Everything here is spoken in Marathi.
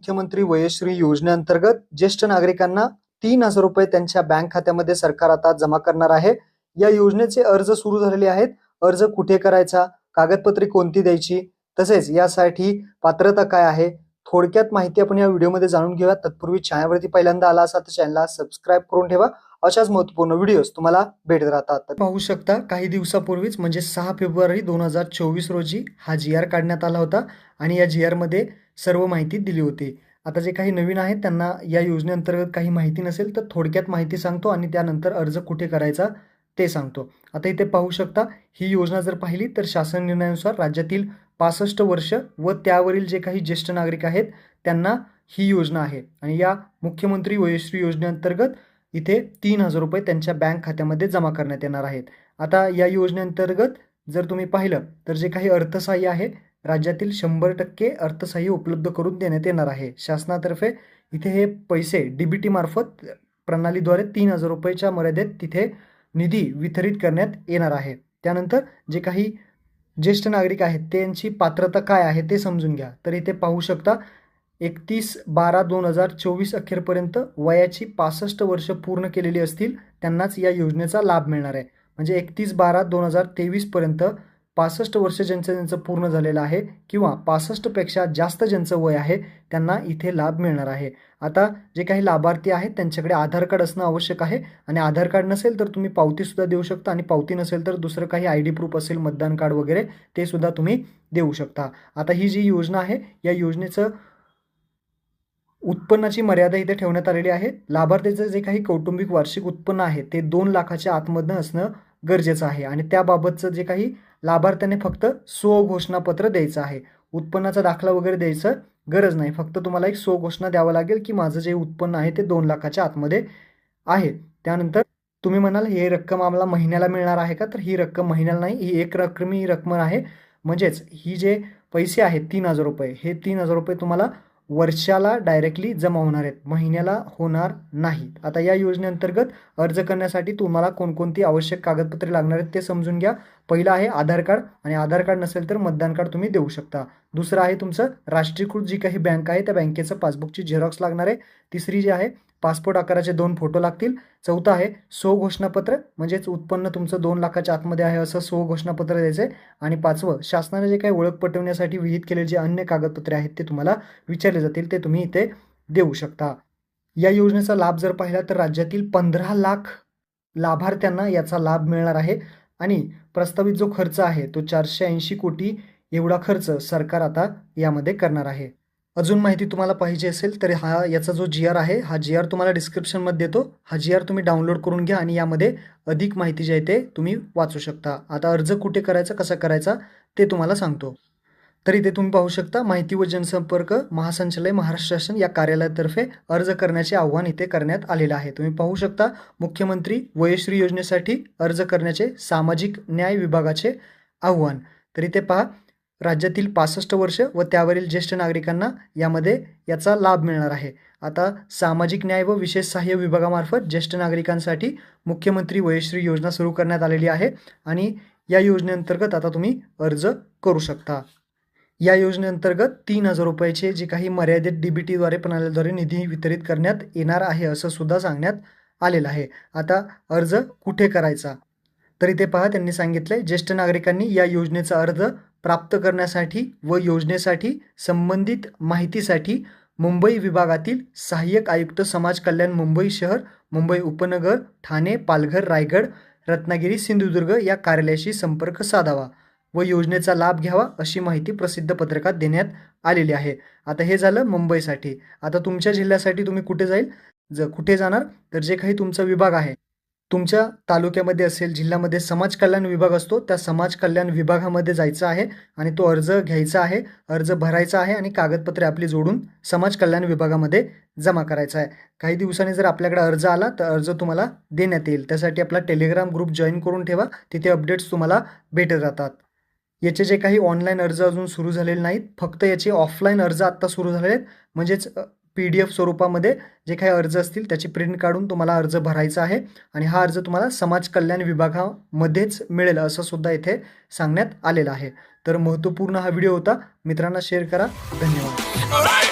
मुख्यमंत्री वयश्री योजनेअंतर्गत ज्येष्ठ नागरिकांना 3,000 रुपये त्यांच्या बँक खात्यामध्ये सरकार आता जमा करणार आहे। या योजनेचे अर्ज सुरू झालेले आहेत। अर्ज कुठे करायचा, कागदपत्रे कोणती द्यायची, तसेच यासाठी पात्रता काय आहे, थोडक्यात माहिती आपण या व्हिडिओमध्ये जाणून घेऊया। तत्पूर्वी चॅनलवरती पहिल्यांदा आला असाल तर चॅनलला सबस्क्राइब करून ठेवा। अशाच महत्त्वपूर्ण व्हिडिओज तुम्हाला भेटत राहतात। पाहू शकता काही दिवसापूर्वीच म्हणजे 6 फेब्रुवारी 2024 रोजी हा GR काढण्यात आला होता आणि या GR मध्ये सर्व माहिती दिली होती। आता जे काही नवीन आहेत त्यांना या योजनेअंतर्गत काही माहिती नसेल तर थोडक्यात माहिती सांगतो आणि त्यानंतर अर्ज कुठे करायचा ते सांगतो। आता इथे पाहू शकता ही योजना जर पाहिली तर शासन निर्णयानुसार राज्यातील 65 वर्ष व त्यावरील जे काही ज्येष्ठ नागरिक आहेत त्यांना ही योजना आहे आणि या मुख्यमंत्री वयश्री योजनेअंतर्गत इथे 3,000 रुपये त्यांच्या बँक खात्यामध्ये जमा करण्यात येणार आहेत। आता या योजनेअंतर्गत जर तुम्ही पाहिलं तर जे काही अर्थसहाय्य आहे राज्यातील 100% अर्थसहाय्य उपलब्ध करून देण्यात येणार आहे शासनातर्फे। इथे हे पैसे DBT मार्फत प्रणालीद्वारे 3,000 रुपयाच्या मर्यादेत तिथे निधी वितरित करण्यात येणार आहे। त्यानंतर जे काही ज्येष्ठ नागरिक आहेत त्यांची पात्रता काय आहे ते समजून घ्या। तर इथे पाहू शकता 31/12/2024 अखेरपर्यंत वयाची 65 वर्ष पूर्ण केलेली असतील त्यांनाच या योजनेचा लाभ मिळणार आहे। म्हणजे 31/12/2023 पर्यंत 65 वर्ष ज्यांचं पूर्ण झालेलं आहे किंवा 65 पेक्षा जास्त ज्यांचं वय आहे त्यांना इथे लाभ मिळणार आहे। आता जे काही लाभार्थी आहेत त्यांच्याकडे आधार कार्ड असणं आवश्यक आहे आणि आधार कार्ड नसेल तर तुम्ही पावती सुद्धा देऊ शकता आणि पावती नसेल तर दुसरं काही ID प्रूफ असेल, मतदान कार्ड वगैरे ते सुद्धा तुम्ही देऊ शकता। आता ही जी योजना आहे या योजनेचं उत्पन्नाची मर्यादा इथे ठेवण्यात आलेली आहे। लाभार्थीचं जे काही कौटुंबिक वार्षिक उत्पन्न आहे ते 2 लाखाच्या आतमधनं असणं गरजेचं आहे आणि त्याबाबतचं जे काही लाभार्थ्याने फक्त स्वघोषणापत्र द्यायचं आहे। उत्पन्नाचा दाखला वगैरे द्यायचं गरज नाही, फक्त तुम्हाला एक स्वघोषणा द्यावं लागेल की माझं जे उत्पन्न आहे ते 2 लाखाच्या आतमध्ये आहे। त्यानंतर तुम्ही म्हणाल ही रक्कम आम्हाला महिन्याला मिळणार आहे का, तर ही रक्कम महिन्याला नाही, ही एक रकमी रक्कम आहे। म्हणजेच ही जे पैसे आहेत 3,000 रुपये हे 3,000 रुपये तुम्हाला वर्षाला डायरेक्टली जमा होणार आहेत, महिन्याला होणार नाहीत। आता या योजनेअंतर्गत अर्ज करण्यासाठी तुम्हाला कोणकोणती आवश्यक कागदपत्रे लागणार आहेत ते समजून घ्या। पहिलं आहे आधार कार्ड आणि आधार कार्ड नसेल तर मतदान कार्ड तुम्ही देऊ शकता। दुसरं आहे तुमचं राष्ट्रीयकृत जी काही बँक आहे त्या बँकेचं पासबुकची झेरॉक्स लागणार आहे। तिसरी जी आहे पासपोर्ट आकाराचे 2 फोटो लागतील। चौथं आहे स्वघोषणापत्र म्हणजेच उत्पन्न तुमचं 2 लाखाच्या आतमध्ये आहे असं स्वघोषणापत्र द्यायचं आहे। आणि 5वं शासनाने जे काही ओळख पटवण्यासाठी विहित केलेले जे अन्य कागदपत्रे आहेत ते तुम्हाला विचारले जातील ते तुम्ही इथे देऊ शकता। या योजनेचा लाभ जर पाहिला तर राज्यातील 15 लाख लाभार्थ्यांना याचा लाभ मिळणार आहे आणि प्रस्तावित जो खर्च आहे तो 480 कोटी एवढा खर्च सरकार आता यामध्ये करणार आहे। अजून माहिती तुम्हाला पाहिजे असेल तर याचा जो GR आहे हा GR तुम्हाला डिस्क्रिप्शनमध्ये देतो। हा GR तुम्ही डाउनलोड करून घ्या आणि यामध्ये अधिक माहिती जी आहे ते तुम्ही वाचू शकता। आता अर्ज कुठे करायचा, कसा करायचा ते तुम्हाला सांगतो। तर इथे तुम्ही पाहू शकता माहिती व जनसंपर्क महासंचालय महाराष्ट्र शासन या कार्यालयातर्फे अर्ज करण्याचे आव्हान इथे करण्यात आलेलं आहे। तुम्ही पाहू शकता मुख्यमंत्री वयश्री योजनेसाठी अर्ज करण्याचे सामाजिक न्याय विभागाचे आव्हान। तर इथे पहा राज्यातील 65 वर्ष व त्यावरील ज्येष्ठ नागरिकांना यामध्ये याचा लाभ मिळणार आहे। आता सामाजिक न्याय व विशेष सहाय्य विभागामार्फत ज्येष्ठ नागरिकांसाठी मुख्यमंत्री वयश्री योजना सुरू करण्यात आलेली आहे आणि या योजनेअंतर्गत आता तुम्ही अर्ज करू शकता। या योजनेअंतर्गत 3,000 रुपयाचे जे काही मर्यादित DBTद्वारे प्रणालीद्वारे निधी वितरित करण्यात येणार आहे असं सुद्धा सांगण्यात आलेलं आहे। आता अर्ज कुठे करायचा, तर इथे पहा त्यांनी सांगितलंय ज्येष्ठ नागरिकांनी या योजनेचा अर्ज प्राप्त करण्यासाठी व योजनेसाठी संबंधित माहितीसाठी मुंबई विभागातील सहाय्यक आयुक्त समाज कल्याण मुंबई शहर, मुंबई उपनगर, ठाणे, पालघर, रायगड, रत्नागिरी, सिंधुदुर्ग या कार्यालयाशी संपर्क साधावा व योजनेचा लाभ घ्यावा अशी माहिती प्रसिद्ध पत्रकात देण्यात आलेली आहे। आता हे झालं मुंबईसाठी। आता तुमच्या जिल्ह्यासाठी तुम्ही कुठे जाणार तर जे काही तुमचा विभाग आहे तुमच्या तालुक्यामध्ये असेल, जिल्ह्यामध्ये समाज कल्याण विभाग असतो त्या समाज कल्याण विभागामध्ये जायचं आहे आणि तो अर्ज घ्यायचा आहे, अर्ज भरायचा आहे आणि कागदपत्रे आपली जोडून समाज कल्याण विभागामध्ये जमा करायचा आहे। काही दिवसांनी जर आपल्याकडे अर्ज आला तर अर्ज तुम्हाला देण्यात येईल। त्यासाठी आपला टेलिग्राम ग्रुप जॉईन करून ठेवा, तिथे अपडेट्स तुम्हाला भेटत राहतात। याचे जे काही ऑनलाईन अर्ज अजून सुरू झालेले नाहीत, फक्त याचे ऑफलाईन अर्ज आत्ता सुरू झालेले आहेत। म्हणजेच PDF स्वरूपामध्ये जे काही अर्ज असतील त्याची प्रिंट काढून तुम्हाला अर्ज भरायचा आहे आणि हा अर्ज तुम्हाला समाज कल्याण विभागामध्येच मिळेल असं सुद्धा इथे सांगण्यात आलेलं आहे। तर महत्त्वपूर्ण हा व्हिडिओ होता, मित्रांना शेअर करा। धन्यवाद।